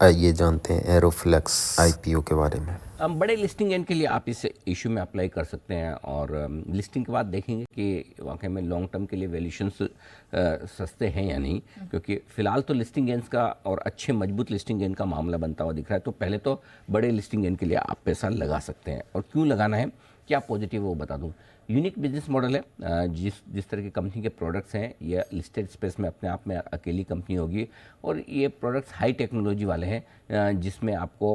आइए जानते हैं एरोफ्लेक्स आईपीओ के बारे में। बड़े लिस्टिंग एंड के लिए आप इस इशू में अप्लाई कर सकते हैं और लिस्टिंग के बाद देखेंगे कि वाकई में लॉन्ग टर्म के लिए वैल्यूशंस सस्ते हैं या नहीं, क्योंकि फ़िलहाल तो लिस्टिंग गेंस का और अच्छे मजबूत लिस्टिंग गेन का मामला बनता हुआ दिख रहा है। तो पहले तो बड़े लिस्टिंग गेन के लिए आप पैसा लगा सकते हैं, और क्यों लगाना है, क्या पॉजिटिव है वो बता दूँ। यूनिक बिजनेस मॉडल है, जिस तरह की कंपनी के प्रोडक्ट्स हैं ये लिस्टेड स्पेस में अपने आप में अकेली कंपनी होगी, और ये प्रोडक्ट्स हाई टेक्नोलॉजी वाले हैं जिसमें आपको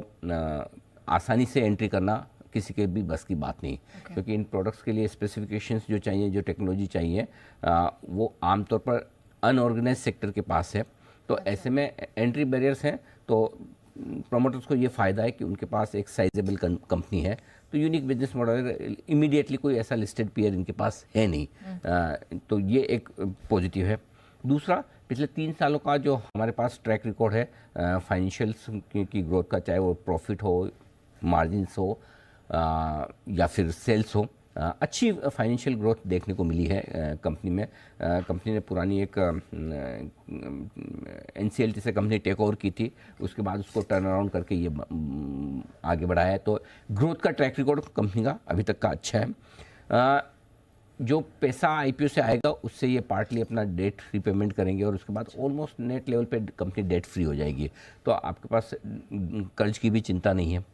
आसानी से एंट्री करना किसी के भी बस की बात नहीं। क्योंकि इन प्रोडक्ट्स के लिए स्पेसिफिकेशंस जो चाहिए, जो टेक्नोलॉजी चाहिए, वो आमतौर पर अनऑर्गेनाइज सेक्टर के पास है। तो ऐसे में एंट्री बैरियर्स हैं, तो प्रमोटर्स को ये फ़ायदा है कि उनके पास एक साइजेबल कंपनी है। तो यूनिक बिजनेस मॉडल, इमीडिएटली कोई ऐसा लिस्टेड पीयर इनके पास है नहीं, तो ये एक पॉजिटिव है। दूसरा, पिछले 3 सालों का जो हमारे पास ट्रैक रिकॉर्ड है फाइनेंशियल्स की ग्रोथ का, चाहे वो प्रॉफिट हो, मार्जिन्स हो या फिर सेल्स हो, अच्छी फाइनेंशियल ग्रोथ देखने को मिली है कंपनी में। कंपनी ने पुरानी एक एनसीएलटी से कंपनी टेक ओवर की थी, उसके बाद उसको टर्न अराउंड करके ये आगे बढ़ाया है। तो ग्रोथ का ट्रैक रिकॉर्ड कंपनी का अभी तक का अच्छा है। जो पैसा आईपीओ से आएगा उससे ये पार्टली अपना डेट रिपेमेंट करेंगे, और उसके बाद ऑलमोस्ट नेट लेवल पे कंपनी डेट फ्री हो जाएगी। तो आपके पास कर्ज की भी चिंता नहीं है।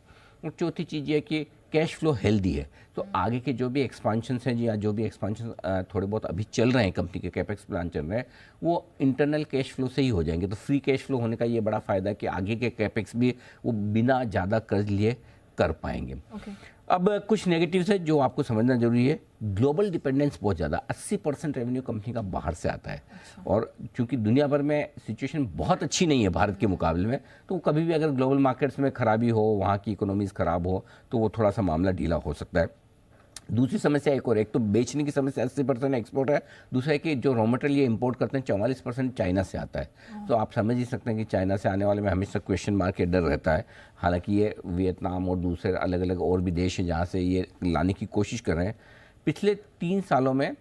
और चौथी चीज़ ये है कि कैश फ्लो हेल्दी है। तो आगे के जो भी एक्सपांशंस हैं या जो भी एक्सपांशन थोड़े बहुत अभी चल रहे हैं, कंपनी के कैपेक्स प्लान चल रहे हैं, वो इंटरनल कैश फ्लो से ही हो जाएंगे। तो फ्री कैश फ्लो होने का ये बड़ा फ़ायदा है कि आगे के कैपेक्स भी वो बिना ज़्यादा कर्ज लिए कर पाएंगे। अब कुछ नेगेटिव्स है जो आपको समझना जरूरी है। ग्लोबल डिपेंडेंस बहुत ज़्यादा, 80% रेवेन्यू कंपनी का बाहर से आता है। और चूंकि दुनिया भर में सिचुएशन बहुत अच्छी नहीं है भारत के मुकाबले में, तो कभी भी अगर ग्लोबल मार्केट्स में खराबी हो, वहाँ की इकोनॉमीज खराब हो, तो वो थोड़ा सा मामला ढीला हो सकता है। दूसरी समस्या एक और, एक तो बेचने की समस्या 80% एक्सपोर्ट है, दूसरा है कि जो रॉ मटेरियल ये इंपोर्ट करते हैं 44% चाइना से आता है। तो आप समझ ही सकते हैं कि चाइना से आने वाले में हमेशा क्वेश्चन मार्क के डर रहता है। हालांकि ये वियतनाम और दूसरे अलग अलग और भी देश हैं जहाँ से ये लाने की कोशिश कर रहे हैं। पिछले 3 सालों में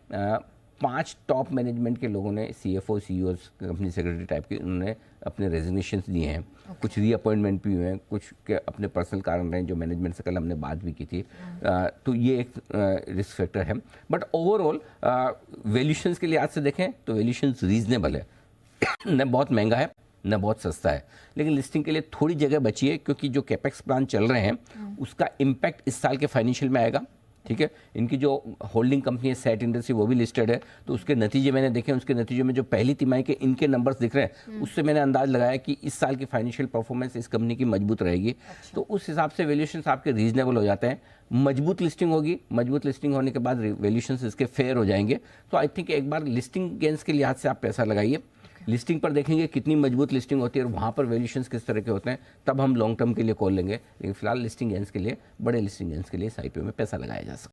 5 टॉप मैनेजमेंट के लोगों ने, CFO, CEO, company secretary type के, उन्होंने अपने रेजिग्नेशंस दिए हैं। कुछ रीअपॉइंटमेंट भी हुए हैं, कुछ के अपने पर्सनल कारण रहे जो मैनेजमेंट से कल हमने बात भी की थी। तो ये एक रिस्क फैक्टर है। बट ओवरऑल वैल्यूशंस के लिहाज से देखें तो वैल्यूशंस रीजनेबल है। न बहुत महंगा है न बहुत सस्ता है, लेकिन लिस्टिंग के लिए थोड़ी जगह बची है, क्योंकि जो कैपेक्स प्लान चल रहे हैं उसका इम्पैक्ट इस साल के फाइनेंशियल में आएगा। ठीक है, इनकी जो होल्डिंग कंपनी है सेट इंडस्ट्री, वो भी लिस्टेड है। तो उसके नतीजे मैंने देखे, उसके नतीजों में जो पहली तिमाही के इनके नंबर्स दिख रहे हैं, उससे मैंने अंदाज लगाया कि इस साल की फाइनेंशियल परफॉर्मेंस इस कंपनी की मजबूत रहेगी। तो उस हिसाब से वैल्यूशंस आपके रीजनेबल हो जाते हैं। मजबूत लिस्टिंग होगी, मजबूत लिस्टिंग होने के बाद वैल्यूशंस इसके फेयर हो जाएंगे। तो आई थिंक एक बार लिस्टिंग गेंस के लिहाज से आप पैसा लगाइए। लिस्टिंग पर देखेंगे कितनी मजबूत लिस्टिंग होती है और वहाँ पर वैल्यूशंस किस तरह के होते हैं, तब हम लॉन्ग टर्म के लिए कॉल लेंगे। लेकिन फिलहाल लिस्टिंग गेंस के लिए, बड़े लिस्टिंग गेंस के लिए इस आईपीओ में पैसा लगाया जा सकता है।